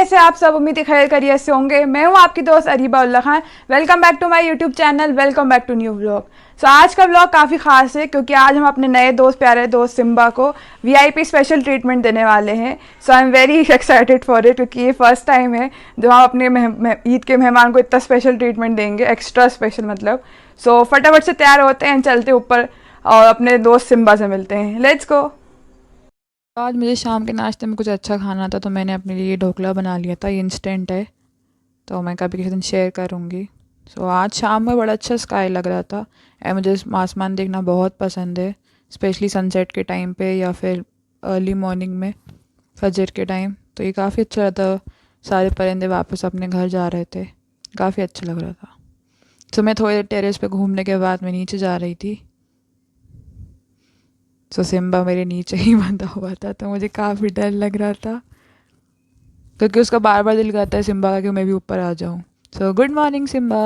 कैसे आप सब? उम्मीद है खैर खैरियत से होंगे। मैं हूं आपकी दोस्त Areeba Ullah Khan. Welcome back to my YouTube channel, welcome back to new vlog. आज का व्लॉग काफ़ी खास है क्योंकि आज हम अपने नए दोस्त, प्यारे दोस्त सिम्बा को वीआईपी स्पेशल ट्रीटमेंट देने वाले हैं। So I am very excited for it क्योंकि ये फर्स्ट टाइम है जो हम अपने ईद के मेहमान को इतना स्पेशल ट्रीटमेंट देंगे, एक्स्ट्रा स्पेशल मतलब। सो फटाफट से तैयार होते हैं, चलते ऊपर और अपने दोस्त सिम्बा से मिलते हैं। Let's go. आज मुझे शाम के नाश्ते में कुछ अच्छा खाना था तो मैंने अपने लिए ढोकला बना लिया था। ये इंस्टेंट है तो मैं कभी किसी दिन शेयर करूँगी। सो आज शाम में बड़ा अच्छा स्काई लग रहा था एंड मुझे आसमान देखना बहुत पसंद है, स्पेशली सनसेट के टाइम पे या फिर अर्ली मॉर्निंग में फजर के टाइम। तो ये काफ़ी अच्छा लगा था। सारे परिंदे वापस अपने घर जा रहे थे, काफ़ी अच्छा लग रहा था। तो मैं थोड़ी देर टेरेस पे घूमने के बाद मैं नीचे जा रही थी। सो सिम्बा मेरे नीचे ही बंधा हुआ था तो मुझे काफ़ी डर लग रहा था क्योंकि उसका बार बार दिल करता है सिम्बा का कि मैं भी ऊपर आ जाऊँ। So good morning Simba.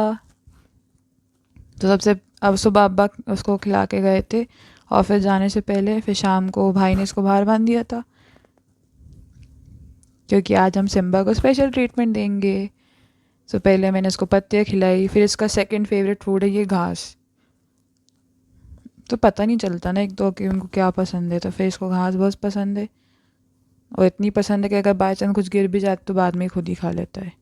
तो सबसे अब सुबह अब्बा उसको खिला के गए थे ऑफिस जाने से पहले, फिर शाम को भाई ने इसको बाहर बांध दिया था क्योंकि आज हम सिम्बा को स्पेशल ट्रीटमेंट देंगे। सो पहले मैंने इसको पत्ते खिलाई, फिर इसका सेकंड फेवरेट फूड है ये घास। तो पता नहीं चलता ना एक तो कि उनको क्या पसंद है, तो फिर इसको घास बहुत पसंद है और इतनी पसंद है कि अगर बाई चांस कुछ गिर भी जाए तो बाद में ही खुद ही खा लेता है।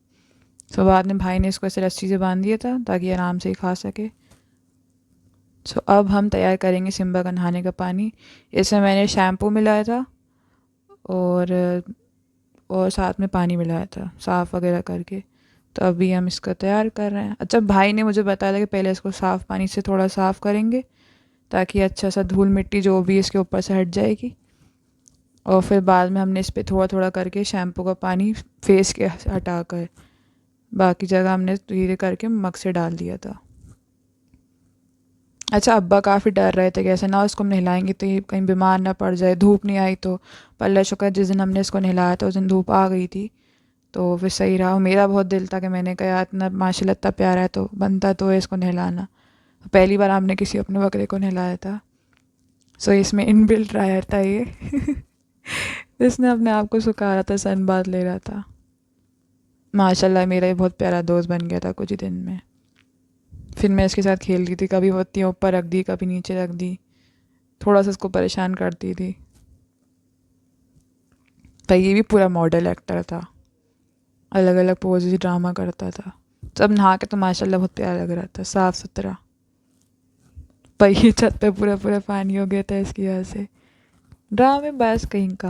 सो बाद में भाई ने इसको ऐसे रस्सी से बांध दिया था ताकि आराम से ही खा सके। सो अब हम तैयार करेंगे सिम्बा का नहाने का पानी। इसमें मैंने शैम्पू मिलाया था और साथ में पानी मिलाया था साफ़ वगैरह करके। तो अभी हम इसका तैयार कर रहे हैं। अच्छा, भाई ने मुझे बताया था कि पहले इसको साफ़ पानी से थोड़ा साफ़ करेंगे ताकि अच्छा सा धूल मिट्टी जो भी इसके ऊपर से हट जाएगी, और फिर बाद में हमने इस पर थोड़ा थोड़ा करके शैम्पू का पानी फेस के हटा कर बाकी जगह हमने धीरे करके मग से डाल दिया था। अच्छा, अब्बा काफ़ी डर रहे थे कि ऐसे ना उसको हम नहलाएंगे तो ये कहीं बीमार ना पड़ जाए, धूप नहीं आई तो। पर अल्लाह शुक्र जिस दिन हमने इसको नहलाया था उस दिन धूप आ गई थी तो फिर सही रहा। मेरा बहुत दिल था कि मैंने कहा यार इतना माशाल्लाह इतना प्यारा है तो बनता तो है इसको नहलाना। पहली बार हमने किसी अपने बकरे को नहलाया था। सो इसमें इनबिल्ट ड्रायर था ये इसने अपने आप को सुखा रहा था, सन बाथ ले रहा था। माशाल्लाह मेरा ये बहुत प्यारा दोस्त बन गया था कुछ ही दिन में। फिर मैं इसके साथ खेल रही थी, कभी पत्तियाँ ऊपर रख दी कभी नीचे रख दी, थोड़ा सा इसको परेशान करती थी। पर ये भी पूरा मॉडल एक्टर था, अलग अलग पोजेज ड्रामा करता था। सब नहा के तो माशाल्लाह बहुत प्यारा लग रहा था, साफ़ सुथरा। पर ये छत पे पूरा पूरा पानी हो गया था इसकी वजह से। ड्रामे बस कहीं का।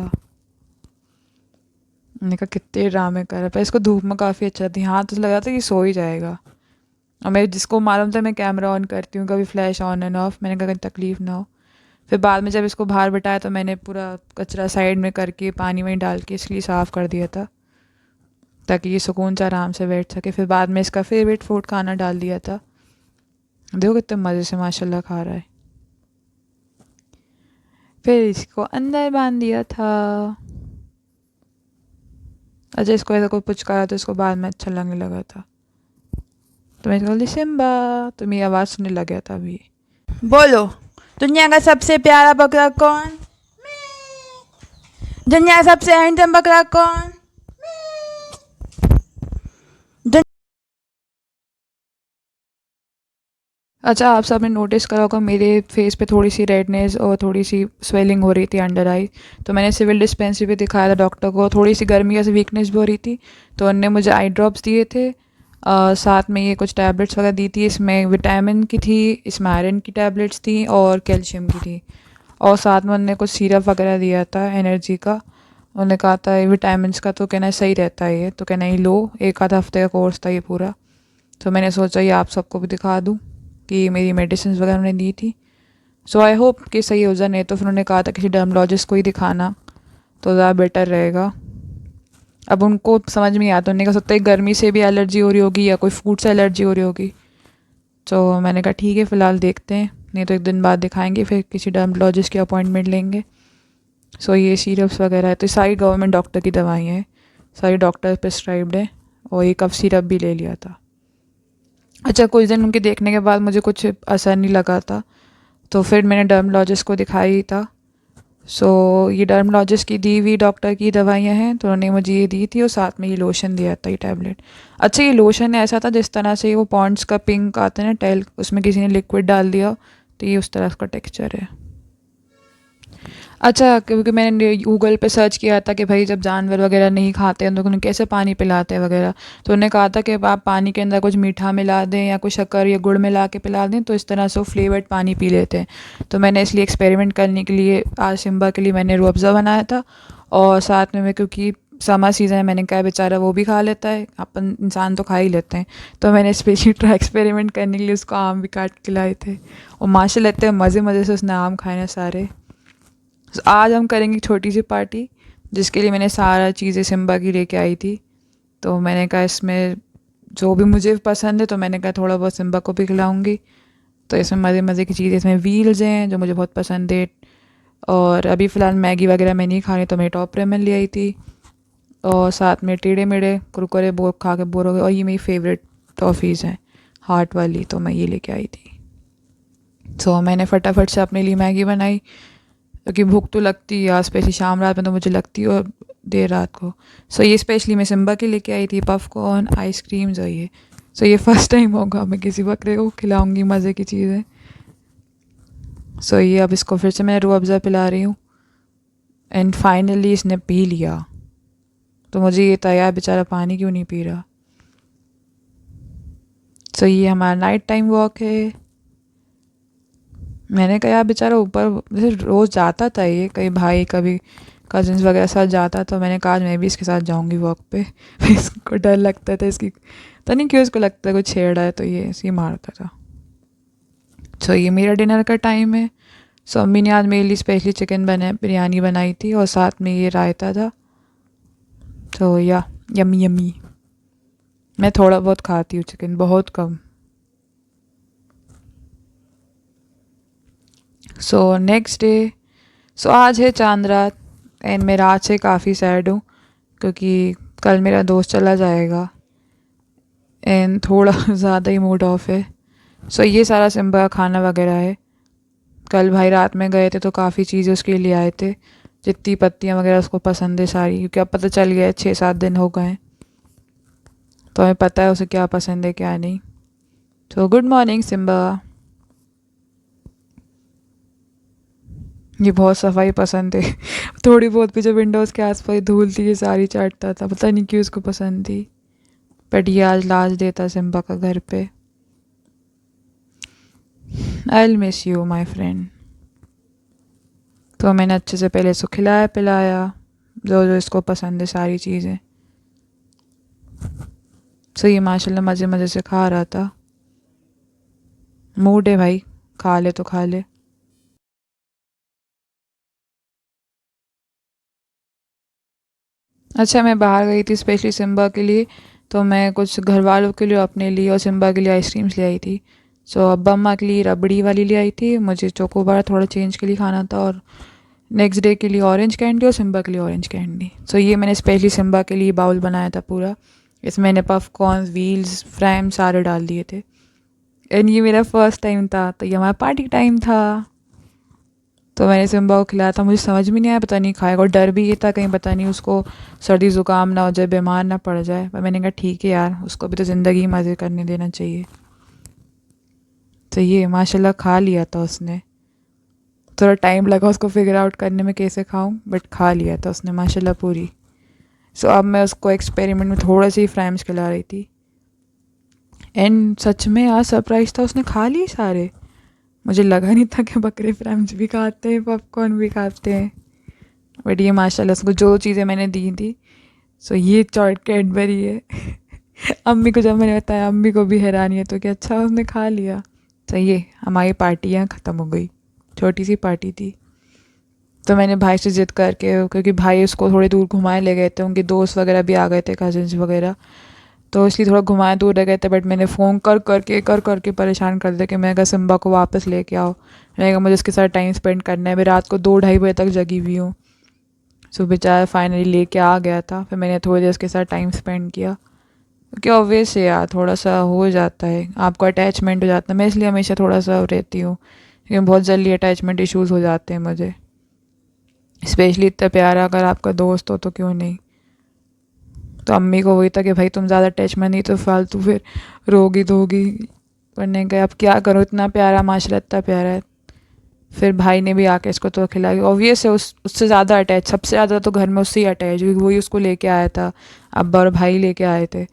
मैंने कहा कितने ड्रामे कर रहा, पर इसको धूप में काफ़ी अच्छा था। यहाँ तो लगा था कि सो ही जाएगा और मैं जिसको मालूम था मैं कैमरा ऑन करती हूँ, कभी फ्लैश ऑन एंड ऑफ। मैंने कहा कहीं तकलीफ़ ना हो। फिर बाद में जब इसको बाहर बिठाया तो मैंने पूरा कचरा साइड में करके पानी में डाल के इसके लिए साफ़ कर दिया था ताकि ये सुकून से आराम से बैठ सके। फिर बाद में इसका फेवरेट फूड खाना डाल दिया था। देखो कितने मज़े से माशाल्लाह खा रहा है। फिर इसको अंदर बांध दिया था। अच्छा, इसको ऐसा कोई पुचकारा तो इसको बाद में अच्छा लगने लगा था तो मैं बोली सिम्बा, तो मेरी आवाज़ सुनने लग गया था अभी। बोलो, दुनिया का सबसे प्यारा बकरा कौन? दुनिया का सबसे हैंडसम बकरा कौन? दुन... अच्छा, आप सबने नोटिस करा होगा मेरे फेस पे थोड़ी सी रेडनेस और थोड़ी सी स्वेलिंग हो रही थी अंडर आई। तो मैंने सिविल डिस्पेंसरी पे दिखाया था डॉक्टर को। थोड़ी सी गर्मी से वीकनेस भी हो रही थी तो उन्होंने मुझे आई ड्रॉप्स दिए थे, साथ में ये कुछ टैबलेट्स वगैरह दी थी। इसमें विटामिन की थी, इसमें आयरन की टैबलेट्स थी और कैल्शियम की थी, और साथ में उन्होंने कुछ सिरप वगैरह दिया था एनर्जी का। उन्होंने कहा था विटामिन्स का तो कहना सही रहता है ये, तो कहना ही लो। एक आधा हफ्ते का कोर्स था ये पूरा। तो मैंने सोचा ये आप सबको भी दिखा दूँ कि मेरी मेडिसिन वगैरह उन्होंने दी थी। सो आई होप कि सही हो जाए, नहीं तो फिर उन्होंने कहा था किसी डर्मोलॉजिस्ट को ही दिखाना तो ज़्यादा बेटर रहेगा। अब उनको समझ में नहीं आता, उन्होंने कहा सकता है गर्मी से भी एलर्जी हो रही होगी या कोई फूड से एलर्जी हो रही होगी। तो मैंने कहा ठीक है फ़िलहाल देखते हैं, नहीं तो एक दिन बाद दिखाएंगे, फिर किसी डर्मोलॉजिस्ट की अपॉइंटमेंट लेंगे। सो ये सिरप्स वगैरह है तो सारी गवर्नमेंट डॉक्टर की दवाइयाँ हैं, सारी डॉक्टर प्रिस्क्राइब्ड है, और एक कफ सिरप भी ले लिया था। अच्छा, कुछ दिन उनके देखने के बाद मुझे कुछ असर नहीं लगा था तो फिर मैंने डर्मोलॉजिस्ट को दिखाया ही था। सो ये डर्मोलॉजिस्ट की दी हुई डॉक्टर की दवाइयाँ हैं, तो उन्होंने मुझे ये दी थी और साथ में ये लोशन दिया था, ये टैबलेट। अच्छा, ये लोशन ऐसा था जिस तरह से वो पॉन्ड्स का पिंक आता है ना टेल, उसमें किसी ने लिक्विड डाल दिया, तो ये उस तरह उसका टेक्सचर है। अच्छा, क्योंकि मैंने गूगल पे सर्च किया था कि भाई जब जानवर वगैरह नहीं खाते हैं तो उन्हें कैसे पानी पिलाते हैं वगैरह, तो उन्होंने कहा था कि आप पानी के अंदर कुछ मीठा मिला दें या कुछ शक्कर या गुड़ मिला के पिला दें, तो इस तरह से वो फ्लेवर्ड पानी पी लेते हैं। तो मैंने इसलिए एक्सपेरिमेंट करने के लिए आज सिम्बा के लिए मैंने रूह अफ़ज़ा बनाया था, और साथ में मैं, क्योंकि समर सीज़न है, मैंने कहा बेचारा वो भी खा लेता है, अपन इंसान तो खा ही लेते हैं, तो मैंने स्पेशली ट्राई एक्सपेरिमेंट करने के लिए उसको आम भी काट के लाए थे, और माशाल्लाह इतने मज़े मज़े से उसने आम खाए ना सारे। तो आज हम करेंगे एक छोटी सी पार्टी, जिसके लिए मैंने सारा चीज़ें सिम्बा की लेके आई थी। तो मैंने कहा इसमें जो भी मुझे पसंद है, तो मैंने कहा थोड़ा बहुत सिम्बा को भी खिलाऊंगी। तो इसमें मज़े मज़े की चीज़ें, इसमें व्हील्स हैं जो मुझे बहुत पसंद है, और अभी फ़िलहाल मैगी वगैरह मैं नहीं खा रही, तो मैं टॉप रेमन ले आई थी, और साथ में टेढ़े मेढ़े कुरकुरे बोर खा के बोर हो गए, और ये मेरी फेवरेट टॉफ़ीज़ हैं हार्ट वाली, तो मैं ये लेके आई थी। तो मैंने फटाफट से अपने लिए मैगी बनाई, क्योंकि भूख तो लगती है, स्पेशली शाम रात में तो मुझे लगती है, और देर रात को। सो ये स्पेशली मैं सिम्बा के लेके आई थी, पॉपकॉर्न आइसक्रीम्स और ये। सो ये फ़र्स्ट टाइम होगा मैं किसी बकरे को खिलाऊंगी मज़े की चीज़ें। सो ये अब इसको फिर से मैं रूह अफ़ज़ा पिला रही हूँ, एंड फाइनली इसने पी लिया। तो मुझे ये था यार बेचारा पानी क्यों नहीं पी रहा। सो ये हमारा नाइट टाइम वॉक है। मैंने कहा यार बेचारा ऊपर जैसे रोज़ जाता था, ये कई भाई कभी कज़न्स वगैरह साथ जाता, तो मैंने कहा आज मैं भी इसके साथ जाऊंगी वॉक पे। इसको डर लगता था इसकी, तो नहीं क्यों इसको लगता है कुछ छेड़ रहा है, तो ये ऐसे ही मारता था। सो ये मेरा डिनर का टाइम है। सो अम्मी ने आज मेरे लिए स्पेशली चिकन बिरयानी बनाई थी, और साथ में ये रायता था। तो या यम्मी यम्मी। मैं थोड़ा बहुत खाती हूँ चिकन, बहुत कम। सो नेक्स्ट डे, सो आज है चांद रात, एंड मैं रात से काफ़ी सैड हूँ, क्योंकि कल मेरा दोस्त चला जाएगा, एंड थोड़ा ज़्यादा ही मूड ऑफ है। सो ये सारा सिम्बा का खाना वगैरह है। कल भाई रात में गए थे तो काफ़ी चीज़ें उसके लिए आए थे, जितनी पत्तियाँ वगैरह उसको पसंद है सारी, क्योंकि अब पता चल गया है 6-7 दिन हो गए हैं, तो हमें पता है उसे क्या पसंद है क्या नहीं। तो गुड मॉर्निंग सिम्बा। ये बहुत सफाई पसंद है। थोड़ी बहुत भी जो विंडोज़ के आसपास धूल थी ये सारी चाटता था, पता नहीं क्यों उसको पसंद थी, बट ये आज लास्ट डे था सिम्बा का घर पे। I will miss you my friend. तो मैंने अच्छे से पहले इसको खिलाया पिलाया, जो जो इसको पसंद है सारी चीज़ें। सो ये माशाल्लाह मज़े मज़े से खा रहा था। मूड है भाई, खा ले तो खा ले। अच्छा, मैं बाहर गई थी स्पेशली सिम्बा के लिए, तो मैं कुछ घर वालों के लिए, अपने लिए और सिम्बा के लिए आइसक्रीम्स ले आई थी। सो अब्बा अम्मा के लिए रबड़ी वाली ले आई थी, मुझे चोकोबार थोड़ा चेंज के लिए खाना था, और नेक्स्ट डे के लिए ऑरेंज कैंडी, और सिम्बा के लिए ऑरेंज कैंडी। सो ये मैंने स्पेशली सिम्बा के लिए बाउल बनाया था पूरा। इसमें मैंने पॉपकॉर्न व्हील्स फ्राइम सारे डाल दिए थे, एंड ये मेरा फर्स्ट टाइम था, तो ये हमारा पार्टी टाइम था। तो मैंने सिम्बा को खिलाया था, मुझे समझ में नहीं आया पता नहीं खाएगा, और डर भी ये था कहीं पता नहीं उसको सर्दी ज़ुकाम ना हो जाए, बीमार ना पड़ जाए, पर मैंने कहा ठीक है यार, उसको भी तो ज़िंदगी मज़े करने देना चाहिए। तो ये माशाल्लाह खा लिया था उसने। थोड़ा टाइम लगा उसको फिगर आउट करने में कैसे खाऊं, बट खा लिया था उसने माशाल्लाह पूरी। सो अब मैं उसको एक्सपेरिमेंट में थोड़ा सी फ्राइम्स खिला रही थी, एंड सच में यार सरप्राइज था, उसने खा लिए सारे। मुझे लगा नहीं था कि बकरे फ्राइम्स भी खाते हैं, पॉपकॉर्न भी खाते हैं, बट ये माशाल्लाह उसको जो चीज़ें मैंने दी थी। सो ये चॉट कैडबरी है। अम्मी को जब मैंने बताया, अम्मी को भी हैरानी है, तो क्या अच्छा उसने खा लिया। तो ये हमारी पार्टियाँ ख़त्म हो गई, छोटी सी पार्टी थी। तो मैंने भाई से ज़िद करके, क्योंकि भाई उसको थोड़ी दूर घुमाए ले गए थे, उनके दोस्त वगैरह भी आ गए थे, कज़न्स वगैरह, तो इसलिए थोड़ा घुमाए दूर रह गए थे, बट मैंने फ़ोन कर करके परेशान कर दिया कि मैं कहा सिम्बा को वापस लेके आओ। मैंने कहा मुझे उसके साथ टाइम स्पेंड करना है, मैं रात को 2-2:30 बजे तक जगी हुई हूँ। सो बेचारा फाइनली लेके आ गया था, फिर मैंने थोड़ी देर उसके साथ टाइम स्पेंड किया, क्योंकि ऑब्वियस है यार थोड़ा सा हो जाता है, आपको अटैचमेंट हो जाता है। मैं इसलिए हमेशा थोड़ा सा रहती हूँ, क्योंकि बहुत जल्दी अटैचमेंट इश्यूज़ हो जाते हैं मुझे। स्पेशली इतना प्यारा अगर आपका दोस्त हो तो क्यों नहीं। तो अम्मी को वही था कि भाई तुम ज़्यादा टच में नहीं तो फालतू फिर रोगी धोगी। पढ़ने गए, अब क्या करूँ, इतना प्यारा माशाल्लाह, इतना प्यारा है। फिर भाई ने भी आके इसको तो खिलाई, ऑब्वियस है उससे ज़्यादा अटैच, सबसे ज़्यादा तो घर में उससे ही अटैच, क्योंकि वही उसको लेके आया था। अब्बा और भाई लेके आए थे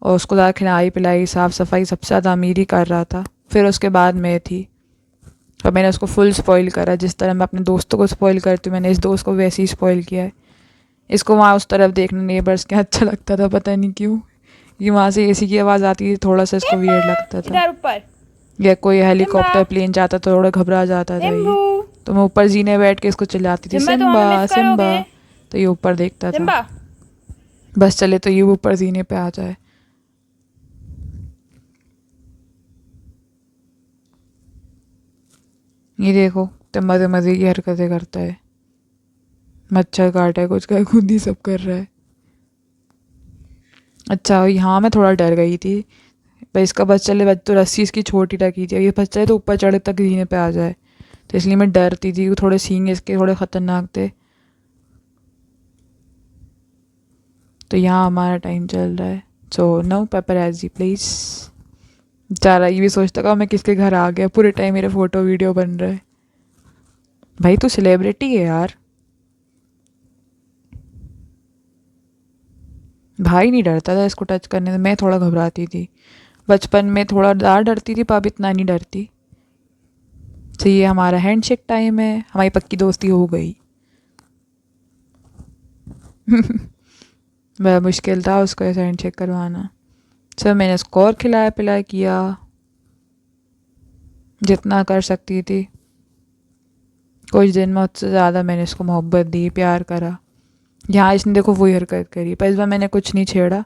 और उसको ज़्यादा खिलाई पिलाई साफ़ सफाई सबसे ज़्यादा अमीर ही कर रहा था। फिर उसके बाद मैं थी और मैंने उसको फुल स्पॉइल करा। जिस तरह मैं अपने दोस्तों को स्पॉइल करती हूँ मैंने इस दोस्त को वैसे ही स्पॉइल किया है। इसको वहाँ उस तरफ देखने नेबर्स के अच्छा लगता था, पता नहीं क्यों। ये वहाँ से एसी की आवाज़ आती थी, थोड़ा सा इसको वियर्ड लगता था। इधर ऊपर। या कोई हेलीकॉप्टर सिम्बा, प्लेन जाता तो थोड़ा घबरा जाता था ये। सिम्बू, तो मैं ऊपर जीने बैठ के इसको चिल्लाती थी, सिम्बा तुम हमें सिम्बा मिस सिम्बा। करोगे? तो ये ऊपर देखता था, सिम्बा, बस चले तो ये ऊपर जीने पे आ जाए। ये देखो तो मज़े मज़े की हरकतें करता है, मच्छर काटा है कुछ का खुद ही सब कर रहा है। अच्छा यहाँ मैं थोड़ा डर गई थी, पर इसका बस चले, बस तो रस्सी इसकी छोटी रखी थी, ये बस चले तो ऊपर चढ़े तक जीने पे आ जाए। तो इसलिए मैं डरती थी, वो थोड़े सींग इसके थोड़े ख़तरनाक थे। तो यहाँ हमारा टाइम चल रहा है, सो नो पेपरैज़ी प्लीज़। बेचारा ये भी सोचता का मैं किसके घर आ गया, पूरे टाइम मेरे फ़ोटो वीडियो बन रहा है। भाई तू सेलिब्रिटी है यार। भाई नहीं डरता था इसको टच करने से, मैं थोड़ा घबराती थी बचपन में, थोड़ा ज़्यादा डरती थी, पर अब इतना नहीं डरती। तो ये हमारा हैंडशेक टाइम है, हमारी पक्की दोस्ती हो गई। बड़ा मुश्किल था उसको ऐसा हैंडशेक करवाना। सर मैंने उसको और खिलाया पिलाया किया जितना कर सकती थी। कुछ दिन में उससे ज़्यादा मैंने इसको मोहब्बत दी, प्यार करा। यहाँ इसने देखो वही हरकत करी, पर इस बार मैंने कुछ नहीं छेड़ा।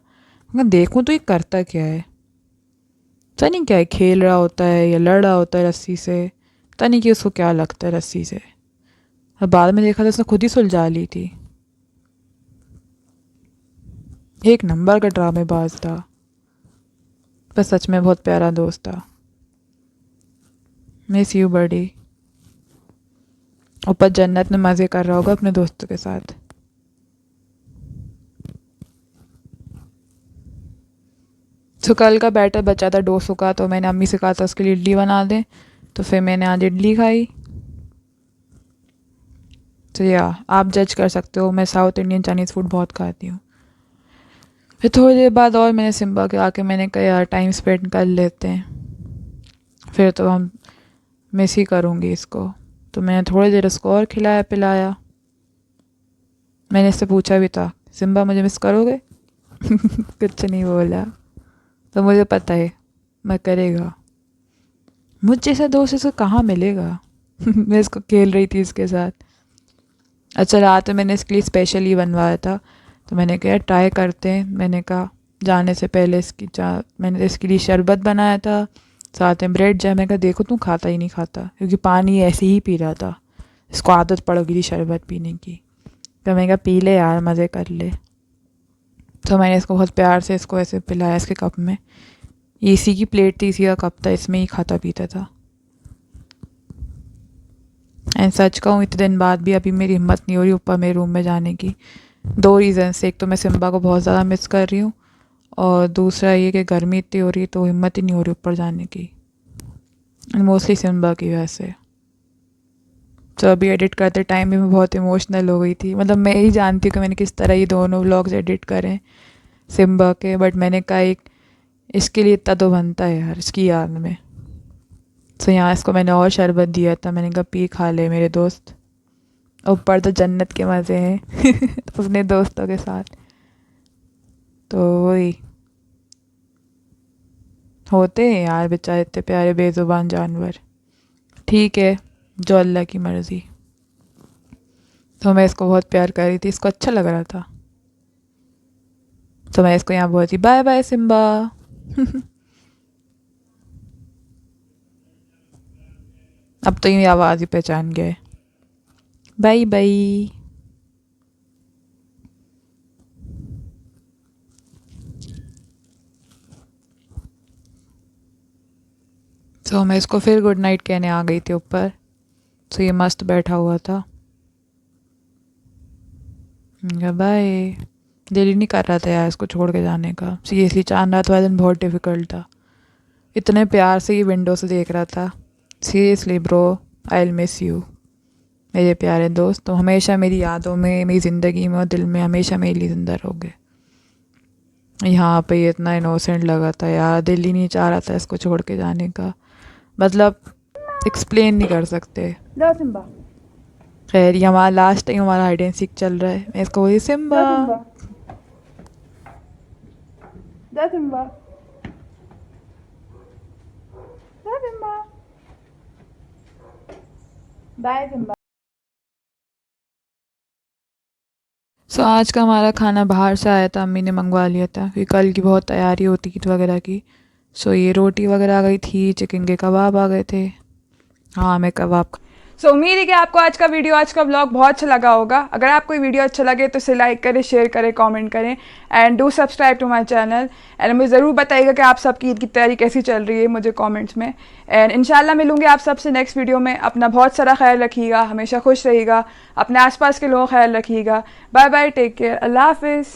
मैं देखूँ तो ये करता क्या है, पता नहीं क्या है, खेल रहा होता है या लड़ रहा होता है रस्सी से, पता नहीं कि उसको क्या लगता है रस्सी से। और बाद में देखा तो उसने खुद ही सुलझा ली थी। एक नंबर का ड्रामेबाज था, पर सच में बहुत प्यारा दोस्त था। Miss you buddy. ऊपर जन्नत में मज़े कर रहा होगा अपने दोस्तों के साथ। तो कल का बैटर बचा था डोसों का, तो मैंने अम्मी से कहा था उसके लिए इडली बना दें, तो फिर मैंने आज इडली खाई। तो या आप जज कर सकते हो, मैं साउथ इंडियन चाइनीज़ फूड बहुत खाती हूँ। फिर थोड़ी देर बाद और मैंने सिम्बा के आके मैंने कहा यार टाइम स्पेंड कर लेते हैं, फिर तो हम मिस ही करूँगी इसको। तो मैंने थोड़ी देर उसको और खिलाया पिलाया। मैंने इससे पूछा भी था, सिम्बा मुझे मिस करोगे? कुछ नहीं बोला। तो मुझे पता है मैं करेगा, मुझ जैसा दोस्त इसको कहाँ मिलेगा। मैं इसको खेल रही थी इसके साथ। अच्छा रात में मैंने इसके लिए स्पेशली बनवाया था, तो मैंने कहा ट्राई करते हैं। मैंने कहा जाने से पहले मैंने इसके लिए शरबत बनाया था, साथ में ब्रेड जैम। मैंने कहा देखो तू खाता ही नहीं खाता, क्योंकि पानी ऐसे ही पी रहा था, इसको आदत पड़ गई थी शरबत पीने की। तो मैंने कहा पी ले यार, मज़े कर ले। तो मैंने इसको बहुत प्यार से इसको ऐसे पिलाया इसके कप में। इसी की प्लेट थी, इसी का कप था, इसमें ही खाता पीता था। एंड सच कहूँ इतने दिन बाद भी अभी मेरी हिम्मत नहीं हो रही ऊपर मेरे रूम में जाने की। दो रीज़न से, एक तो मैं सिम्बा को बहुत ज़्यादा मिस कर रही हूँ, और दूसरा ये कि गर्मी इतनी हो रही है तो हिम्मत ही नहीं हो रही ऊपर जाने की, मोस्टली सिम्बा की वजह से। तो अभी एडिट करते टाइम भी मैं बहुत इमोशनल हो गई थी, मतलब मैं ही जानती हूँ कि मैंने किस तरह ये दोनों व्लॉग्स एडिट करें सिम्बा के, बट मैंने कहा एक इसके लिए इतना तो बनता है यार, इसकी याद में। तो यहाँ इसको मैंने और शरबत दिया था, मैंने कहा पी खा ले मेरे दोस्त। ऊपर तो जन्नत के मज़े हैं अपने दोस्तों के साथ। तो वही होते हैं यार बेचारे इतने प्यारे बेज़ुबान जानवर। ठीक है, जो अल्लाह की मर्ज़ी। तो मैं इसको बहुत प्यार कर रही थी, इसको अच्छा लग रहा था, तो मैं इसको यहाँ बोलती बाय बाय सिम्बा। अब तो ये आवाज़ ही पहचान गए, बाय बाय। तो मैं इसको फिर गुड नाइट कहने आ गई थी ऊपर। तो ये मस्त बैठा हुआ था। बाय। दिल ही नहीं कर रहा था यार इसको छोड़ के जाने का। सीरियसली चांद रात वाला दिन बहुत डिफ़िकल्ट था। इतने प्यार से ये विंडो से देख रहा था। Seriously bro, I will miss you मेरे प्यारे दोस्त। तुम हमेशा मेरी यादों में, मेरी ज़िंदगी में और दिल में हमेशा मेरे लिए ज़िंदा रहोगे। यहाँ पे ये इतना इनोसेंट लगा था यार, दिल ही नहीं चाह रहा था इसको छोड़ के जाने का। मतलब एक्सप्लेन नहीं कर सकते। लो सिम्बा, खैर ये हमारा लास्ट टाइम हमारा हाइड एंड सीक चल रहा है। मैं इसको बोली सिम्बा। लो सिम्बा, लो सिम्बा, लो सिम्बा, बाय सिम्बा। सो आज का हमारा खाना बाहर से आया था, अम्मी ने मंगवा लिया था क्योंकि कल की बहुत तैयारी होती ईद वगैरह की। सो ये रोटी वगैरह आ गई थी, चिकन के कबाब आ गए थे। हाँ मैं कबाब सो उम्मीद है कि आपको आज का व्लॉग बहुत अच्छा लगा होगा। अगर आपको ये वीडियो अच्छा लगे तो इसे लाइक करें, शेयर करें, कमेंट करें and do subscribe to my channel. And मुझे ज़रूर बताइएगा कि आप सबकी ईद की तैयारी कैसी चल रही है मुझे कमेंट्स में। एंड इंशाल्लाह मिलूंगी आप सबसे नेक्स्ट वीडियो में। अपना बहुत सारा ख्याल रखिएगा, हमेशा खुश रहिएगा, अपने आसपास के लोगों का ख्याल रखिएगा। बाय बाय, टेक केयर, अल्लाह हाफिज़।